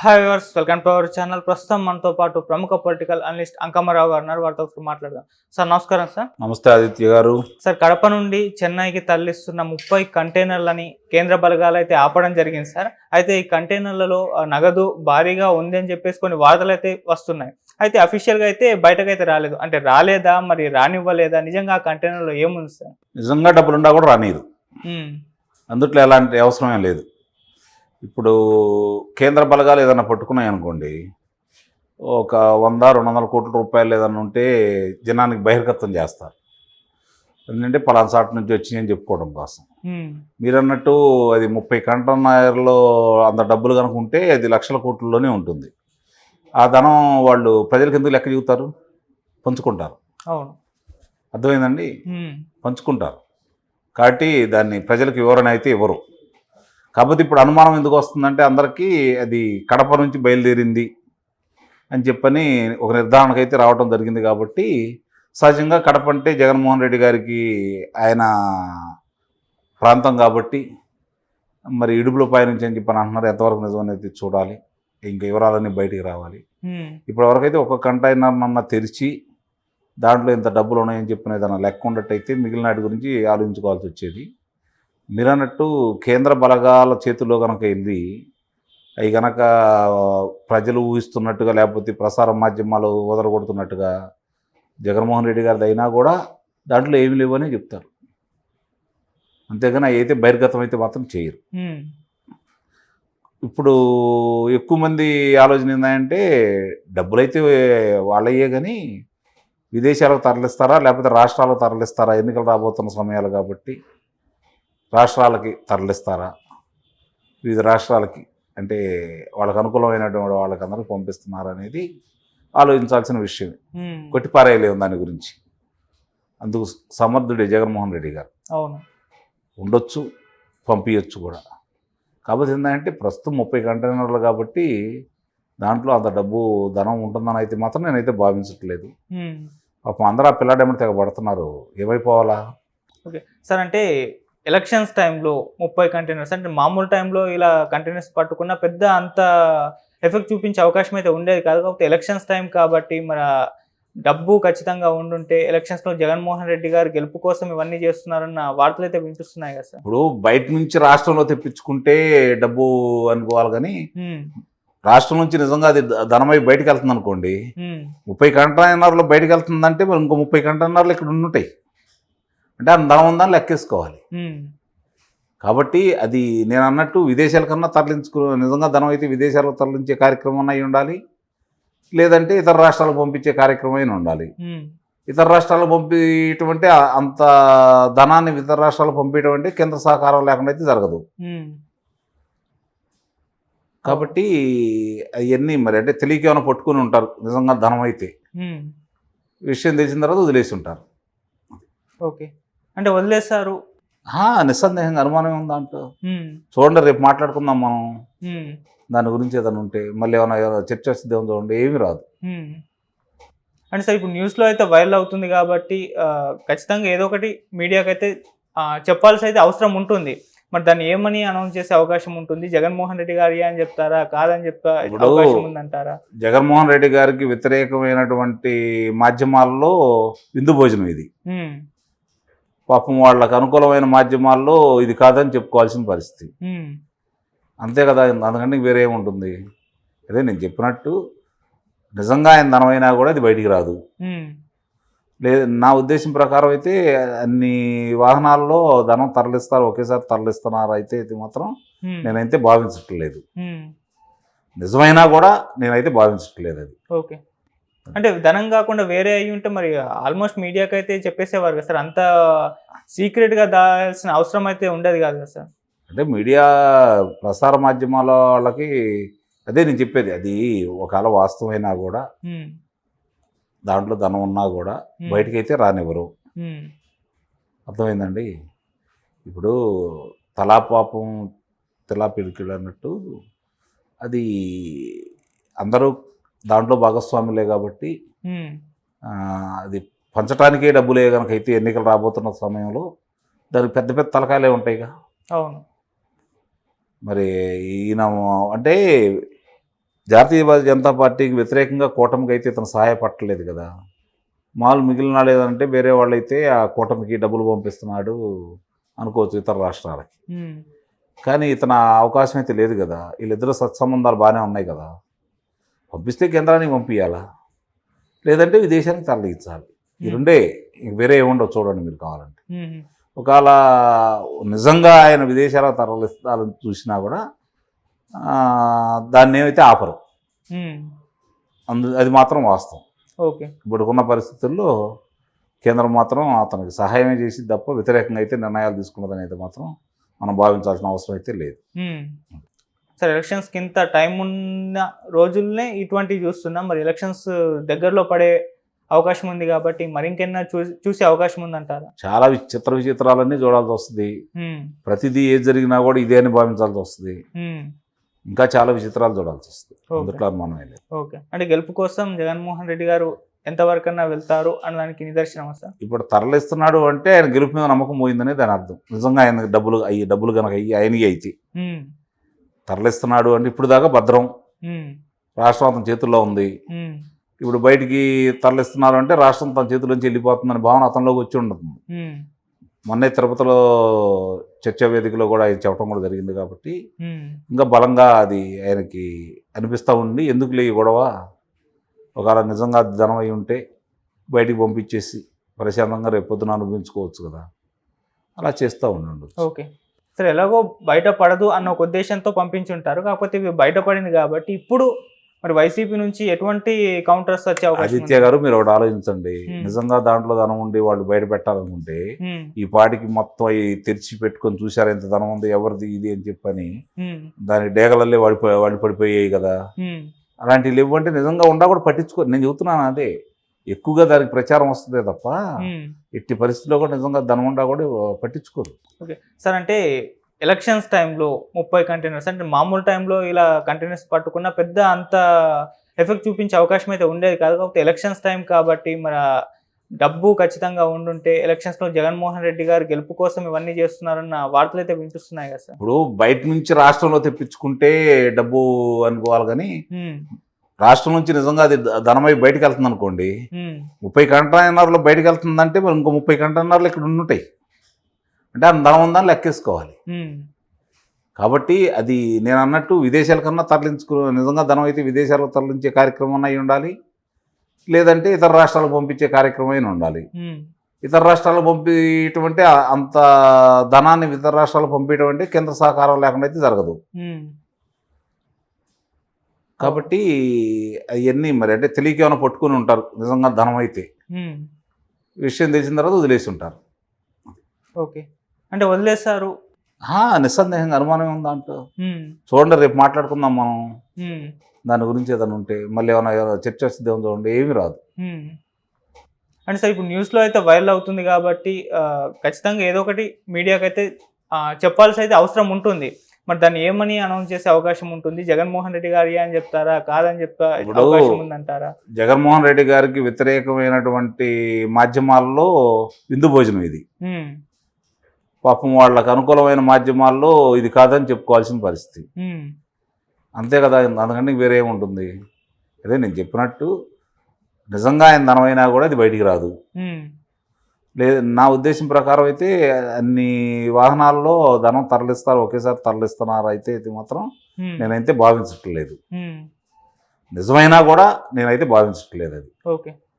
Hi viewers, welcome to our channel. ప్రస్తుతం మనతో పాటు ప్రముఖ పొలిటికల్ అనలిస్ట్ అంకమ్మరావు గారు ఉన్నారు. వారితో ఒకసారి మాట్లాడదాం. సార్ నమస్కారం. సార్ నమస్తే ఆదిత్య గారు. సార్, కడప నుండి చెన్నైకి తరలిస్తున్న 30 కంటైనర్లని కేంద్ర బలగాలు అయితే ఆపడం జరిగింది సార్. అయితే ఈ కంటైనర్లలో నగదు భారీగా ఉంది అని చెప్పేసి కొన్ని వార్తలు అయితే వస్తున్నాయి. అయితే అఫీషియల్గా అయితే బయటకైతే రాలేదు. అంటే రాలేదా, మరి రానివ్వలేదా, నిజంగా ఆ కంటైనర్లో ఏముంది సార్? నిజంగా డబ్బులుండా కూడా రానియదు. అందుట్లో ఎలాంటి అవసరమే లేదు. ఇప్పుడు కేంద్ర బలగాలు ఏదైనా పట్టుకున్నాయి అనుకోండి, ఒక 100-200 కోట్ల రూపాయలు ఏదైనా ఉంటే జనానికి బహిర్గతం చేస్తారు. ఎందుకంటే పలానా సాటి నుంచి వచ్చినాయి అని చెప్పుకోవడం కోసం. మీరు అన్నట్టు అది 30 కంటైనర్లో అంత డబ్బులు కనుక ఉంటే అది లక్షల కోట్లలోనే ఉంటుంది. ఆ ధనం వాళ్ళు ప్రజలకు ఎందుకు లెక్క చూపుతారు? పంచుకుంటారు. అవును, అర్థమైందండి. పంచుకుంటారు కాబట్టి దాన్ని ప్రజలకు వివరణ అయితే ఇవ్వరు. కాకపోతే ఇప్పుడు అనుమానం ఎందుకు వస్తుందంటే అందరికీ అది కడప నుంచి బయలుదేరింది అని చెప్పని ఒక నిర్ధారణకైతే రావడం జరిగింది. కాబట్టి సహజంగా కడప అంటే జగన్మోహన్ రెడ్డి గారికి ఆయన ప్రాంతం కాబట్టి మరి ఇడుపులపై నుంచి అని చెప్పని అంటున్నారు. ఎంతవరకు నిజమనేది చూడాలి. ఇంకా వివరాలన్నీ బయటికి రావాలి. ఇప్పటివరకైతే ఒక కంటైనర్ అన్న తెరిచి దాంట్లో ఇంత డబ్బులు ఉన్నాయని చెప్పిన ఏదైనా లెక్క ఉన్నట్టయితే మిగిలిన వాటి గురించి ఆలోచించుకోవాల్సి వచ్చేది. మీరు అన్నట్టు కేంద్ర బలగాల చేతుల్లో కనుక వెళ్ళి అవి కనుక ప్రజలు ఊహిస్తున్నట్టుగా లేకపోతే ప్రసార మాధ్యమాలు వదలగొడుతున్నట్టుగా జగన్మోహన్ రెడ్డి గారిది అయినా కూడా దాంట్లో ఏమి లేవని చెప్తారు. అంతేగాని అవి అయితే బహిర్గతం అయితే మాత్రం చేయరు. ఇప్పుడు ఎక్కువ మంది ఆలోచన ఏంటంటే డబ్బులైతే వాళ్ళయ్యే కానీ విదేశాలకు తరలిస్తారా లేకపోతే రాష్ట్రాలకు తరలిస్తారా? ఎన్నికలు రాబోతున్న సమయాలు కాబట్టి రాష్ట్రాలకి తరలిస్తారా, వివిధ రాష్ట్రాలకి అంటే వాళ్ళకు అనుకూలమైనటువంటి వాళ్ళకి అందరూ పంపిస్తున్నారా అనేది ఆలోచించాల్సిన విషయం. కొట్టిపారేయలేము దాని గురించి. అందుకు సమర్థుడే జగన్మోహన్ రెడ్డి గారు. అవును, ఉండొచ్చు, పంపించచ్చు కూడా. కాకపోతే ఏంటంటే ప్రస్తుతం 30 కంటైనర్లు కాబట్టి దాంట్లో అంత ధనం ఉంటుందని అయితే మాత్రం నేనైతే భావించట్లేదు. పాపం అందరూ ఆ పిల్లాడేమో తెగబడుతున్నారు. ఏమైపోవాలా? ఓకే సార్, అంటే ఎలక్షన్స్ టైంలో 30 కంటైనర్స్ అంటే మామూలు టైంలో ఇలా కంటైనర్స్ పట్టుకున్న పెద్ద అంత ఎఫెక్ట్ చూపించే అవకాశం అయితే ఉండేది కాదు. కాకపోతే ఎలక్షన్స్ టైం కాబట్టి మరి డబ్బు ఖచ్చితంగా ఉండుంటే ఎలక్షన్స్లో జగన్మోహన్ రెడ్డి గారు గెలుపు కోసం ఇవన్నీ చేస్తున్నారన్న వార్తలు అయితే వినిపిస్తున్నాయి కదా సార్. ఇప్పుడు బయట నుంచి రాష్ట్రంలో తెప్పించుకుంటే డబ్బు అనుకోవాలి కానీ రాష్ట్రం నుంచి నిజంగా అది ధనమై బయటకు వెళ్తుంది అనుకోండి, 30 కంటైనర్లు బయటకు వెళ్తుందంటే మరి ఇంకో 30 కంటైనర్లు ఇక్కడ ఉండుంటాయి అంటే ఆ ధనం ఉందని లెక్కేసుకోవాలి. కాబట్టి అది నేను అన్నట్టు విదేశాల కన్నా నిజంగా ధనం అయితే విదేశాలకు తరలించే కార్యక్రమం అయి ఉండాలి, లేదంటే ఇతర రాష్ట్రాలకు పంపించే కార్యక్రమం అయినా ఉండాలి. ఇతర రాష్ట్రాలకు పంపించడం అంటే అంత ధనాన్ని ఇతర రాష్ట్రాలకు పంపించడం అంటే కేంద్ర సహకారం లేకుండా అయితే జరగదు. కాబట్టి అవన్నీ మరి అంటే తెలియక ఏమైనా పట్టుకుని ఉంటారు. నిజంగా ధనం అయితే విషయం తెలిసిన తర్వాత వదిలేసి ఉంటారు. ఓకే, అంటే వదిలేశారు. నిస్సందేహంగా అనుమానం ఉంది దాంట్లో. చూడండి, రేపు మాట్లాడుకుందాం మనం దాని గురించి. ఏదైనా ఉంటే మళ్ళీ ఏమైనా చర్చ వస్తుంది ఏమో చూడండి, ఏమీ రాదు. అంటే సార్ ఇప్పుడు న్యూస్లో అయితే వైరల్ అవుతుంది కాబట్టి ఖచ్చితంగా ఏదో ఒకటి మీడియాకి అయితే చెప్పాల్సి అయితే అవసరం ఉంటుంది. మరి దాన్ని ఏమని అనౌన్స్ చేసే అవకాశం ఉంటుంది? జగన్మోహన్ రెడ్డి గారి అని చెప్తారా, కాదని చెప్పే అవకాశం ఉందంటారా? జగన్మోహన్ రెడ్డి గారికి వ్యతిరేకమైనటువంటి మాధ్యమాల్లో విందు భోజనం ఇది. పాపం వాళ్ళకు అనుకూలమైన మాధ్యమాల్లో ఇది కాదని చెప్పుకోవాల్సిన పరిస్థితి. అంతే కదా, అందుకంటే వేరే ఏముంటుంది? అదే నేను చెప్పినట్టు నిజంగా ఆయన ధనమైనా కూడా అది బయటికి రాదు. లేదు, నా ఉద్దేశం ప్రకారం అయితే అన్ని వాహనాల్లో ధనం తరలిస్తారు, ఒకేసారి తరలిస్తున్నారు అయితే ఇది మాత్రం నేనైతే భావించట్లేదు. నిజమైనా కూడా నేనైతే భావించట్లేదు అది. ఓకే, అంటే ధనం కాకుండా వేరే అయ్యి ఉంటే మరి ఆల్మోస్ట్ మీడియాకి అయితే చెప్పేసేవారు కదా సార్. అంత సీక్రెట్గా దాల్సిన అవసరం అయితే ఉండదు కాదు కదా సార్. అంటే మీడియా ప్రసార మాధ్యమాల వాళ్ళకి అదే నేను చెప్పేది. అది ఒకవేళ వాస్తవమైనా కూడా దాంట్లో ధనం ఉన్నా కూడా బయటకైతే రానివ్వరు. అర్థమైందండి. ఇప్పుడు తలాపాపం తెలా పిలికిడు అన్నట్టు అది అందరూ దాంట్లో భాగస్వాములే కాబట్టి అది పంచడానికే డబ్బులే కనుక అయితే ఎన్నికలు రాబోతున్న సమయంలో దానికి పెద్ద పెద్ద తలకాయలే ఉంటాయిగా. అవును, మరి ఈయన అంటే జాతీయ జనతా పార్టీకి వ్యతిరేకంగా కూటమికి అయితే ఇతను సహాయపడలేదు కదా. మామూలు మిగిలిన వాళ్ళు ఏదంటే వేరే వాళ్ళు అయితే ఆ కూటమికి డబ్బులు పంపిస్తున్నాడు అనుకోవచ్చు ఇతర రాష్ట్రాలకి. కానీ ఇతను ఆ అవకాశం అయితే లేదు కదా. వీళ్ళిద్దరు సత్సంబంధాలు బాగానే ఉన్నాయి కదా. పంపిస్తే కేంద్రానికి పంపించాలా, లేదంటే విదేశానికి తరలించాలి. ఈ రెండే, వేరే ఏముండవు. చూడండి మీరు కావాలంటే. ఒకవేళ నిజంగా ఆయన విదేశాలకు తరలిస్తారని చూసినా కూడా దాన్ని ఏమైతే ఆపరు. అది మాత్రం వాస్తవం. ఓకే. ఇప్పుడున్న పరిస్థితుల్లో కేంద్రం మాత్రం అతనికి సహాయమే చేసి తప్ప వ్యతిరేకంగా అయితే నిర్ణయాలు తీసుకున్నదని అయితే మాత్రం మనం భావించాల్సిన అవసరం అయితే లేదు. సరే, ఎలక్షన్స్కి ఇంత టైం ఉన్న రోజుల్నే ఇటువంటివి చూస్తున్నాం. మరి ఎలక్షన్స్ దగ్గరలో పడే అవకాశం ఉంది కాబట్టి మరి ఇంకెన్నా చూసే అవకాశం ఉందంటారా? చాలా విచిత్రాలన్నీ చూడాల్సి వస్తుంది. ప్రతిదీ ఏది జరిగినా కూడా ఇదే అని భావించాల్సి వస్తుంది. ఇంకా చాలా విచిత్రాలు చూడాల్సి వస్తుంది. అందుట్లో అనుమానం లేదు. ఓకే. అంటే గెలుపు కోసం జగన్మోహన్ రెడ్డి గారు ఎంతవరకన్నా వెళ్తారు అనడానికి నిదర్శనం సార్. ఇప్పుడు తరలిస్తున్నాడు అంటే ఆయన గెలుపు మీద నమ్మకం పోయిందనే దాని అర్థం. నిజంగా ఆయన డబ్బులు కనుక ఆయనకి అయితే తరలిస్తున్నాడు అంటే ఇప్పుడు దాకా భద్రం, రాష్ట్రం అతని చేతుల్లో ఉంది. ఇప్పుడు బయటికి తరలిస్తున్నారు అంటే రాష్ట్రం తన చేతుల్లోంచి వెళ్ళిపోతుందని భావన అతనిలోకి వచ్చి ఉండదు. మొన్నే తిరుపతిలో చర్చా వేదికలో కూడా ఆయన చెప్పడం కూడా జరిగింది కాబట్టి ఇంకా బలంగా అది ఆయనకి అనిపిస్తూ ఉండి ఎందుకు లే గొడవ, ఒకవేళ నిజంగా ధనం అయి ఉంటే బయటికి పంపించేసి ప్రశాంతంగా రేపు పొద్దున అనుభవించుకోవచ్చు కదా, అలా చేస్తూ ఉండండి. ఓకే. సరే, ఎలాగో బయటపడదు అన్న ఒక ఉద్దేశంతో పంపించుంటారు. కాకపోతే ఇవి బయటపడింది కాబట్టి ఇప్పుడు మరి వైసీపీ నుంచి ఎటువంటి కౌంటర్స్ వచ్చే అవకాశం? ఆదిత్య గారు, మీరు ఒకటి ఆలోచించండి. నిజంగా దాంట్లో ధనం ఉండి వాళ్ళు బయట పెట్టాలనుకుంటే ఈ పాటికి మొత్తం అవి తెరిచి పెట్టుకొని చూసారు ఎంత ధనం ఉంది, ఎవరిది ఇది అని చెప్పని దాని డేగలల్లే వాళ్ళు పడిపోయాయి కదా. అలాంటివి ఇవ్వంటే నిజంగా ఉండా కూడా పట్టించుకో. నేను చెబుతున్నాను అదే, ఎక్కువగా దానికి ప్రచారం వస్తుందే తప్ప ఎట్టి పరిస్థితుల్లో కూడా నిజంగా ధనం ఉండా కూడా పట్టించుకోరు. ఓకే సార్, అంటే ఎలక్షన్స్ టైంలో 30 కంటైనర్స్ అంటే మామూలు టైంలో ఇలా కంటైనర్స్ పట్టుకున్న పెద్ద అంత ఎఫెక్ట్ చూపించే అవకాశం అయితే ఉండేది కాదు. కాకపోతే ఎలక్షన్స్ టైం కాబట్టి మరి డబ్బు ఖచ్చితంగా ఉండుంటే ఎలక్షన్స్లో జగన్మోహన్ రెడ్డి గారు గెలుపు కోసం ఇవన్నీ చేస్తున్నారన్న వార్తలు అయితే వినిపిస్తున్నాయి కదా సార్. ఇప్పుడు బయట నుంచి రాష్ట్రంలో తెప్పించుకుంటే డబ్బు అనుకోవాలి, కానీ రాష్ట్రం నుంచి నిజంగా అది ధనమై బయటకు వెళ్తుంది అనుకోండి, 30 కంటైనర్లు బయటకు వెళ్తుందంటే మరి ఇంకో 30 కంటైనర్లు ఇక్కడ ఉండుంటాయి అంటే ఆ ధనం ఉందని లెక్కేసుకోవాలి. కాబట్టి అది నేను అన్నట్టు విదేశాల కన్నా నిజంగా ధనం అయితే విదేశాలకు తరలించే కార్యక్రమం అయి ఉండాలి, లేదంటే ఇతర రాష్ట్రాలకు పంపించే కార్యక్రమం అయినా ఉండాలి. ఇతర రాష్ట్రాలకు పంపించడం అంటే అంత ధనాన్ని ఇతర రాష్ట్రాలకు పంపించడం అంటే కేంద్ర సహకారం లేకుండా అయితే జరగదు. కాబట్టి అవన్నీ మరి అంటే తెలియక ఏమైనా పట్టుకుని ఉంటారు. నిజంగా ధనం అయితే విషయం తెలిసిన తర్వాత వదిలేసి ఉంటారు. ఓకే, అంటే వదిలేస్తారు నిస్సందేహంగా, అనుమానం ఉంది దాంట్లో. చూడండి, రేపు మాట్లాడుకుందాం మనం దాని గురించి. ఏదైనా ఉంటే మళ్ళీ ఏమైనా చర్చ వస్తుంది చూడండి, ఏమీ రాదు. అంటే సార్ ఇప్పుడు న్యూస్లో అయితే వైరల్ అవుతుంది కాబట్టి ఖచ్చితంగా ఏదో ఒకటి మీడియాకి అయితే చెప్పాల్సి అయితే అవసరం ఉంటుంది. మరి దాన్ని ఏమని అనౌన్స్ చేసే అవకాశం ఉంటుంది? జగన్మోహన్ రెడ్డి గారి అని చెప్తారా, కాదని చెప్తా అవకాశం ఉందంటారా? జగన్మోహన్ రెడ్డి గారికి వ్యతిరేకమైనటువంటి మాధ్యమాల్లో విందు భోజనం ఇది. పాపం వాళ్ళకు అనుకూలమైన మాధ్యమాల్లో ఇది కాదని చెప్పుకోవాల్సిన పరిస్థితి. అంతే కదా, అందుకంటే వేరే ఏముంటుంది? అదే నేను చెప్పినట్టు నిజంగా ఆయన ధనమైనా కూడా అది బయటికి రాదు. లేదు, నా ఉద్దేశం ప్రకారం అయితే అన్ని వాహనాల్లో ధనం తరలిస్తారు, ఒకేసారి తరలిస్తున్నారు అయితే మాత్రం నేనైతే భావించట్లేదు. నిజమైనా కూడా నేనైతే భావించట్లేదు అది. ఓకే.